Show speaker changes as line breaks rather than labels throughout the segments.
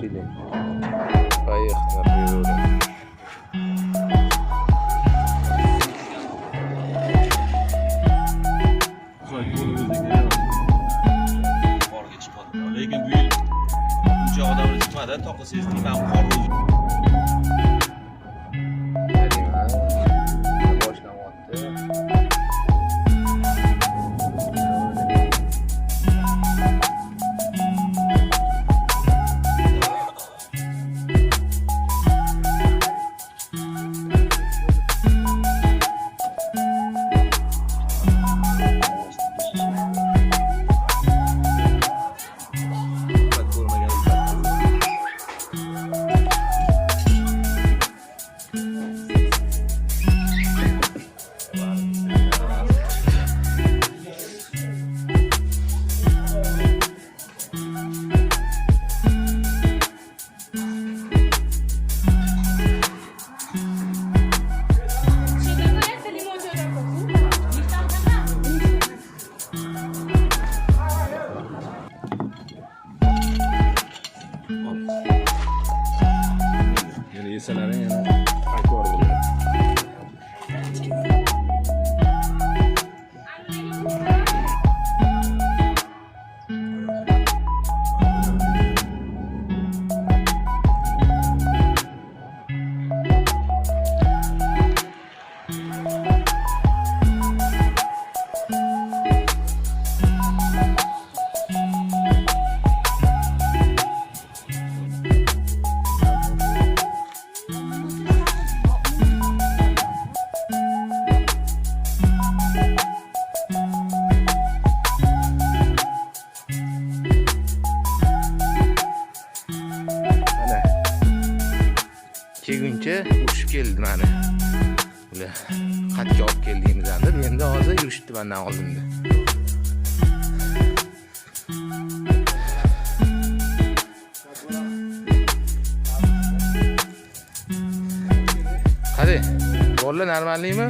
shilling. Поехали на природу.
Lekin bu yil buncha odamlar chiqmadi, to'g'ri sezdim ham qor yesalar yana qaytib yuborib kelguncha urushib keldi mana. Ular qatga olib keldiğimiz anda endi hozir yurishibdi mendan oldimda. Qani, gollar normalmi?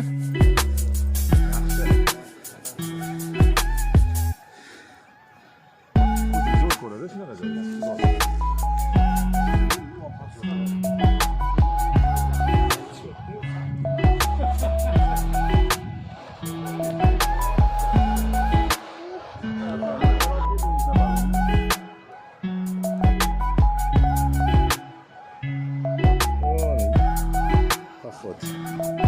Вот.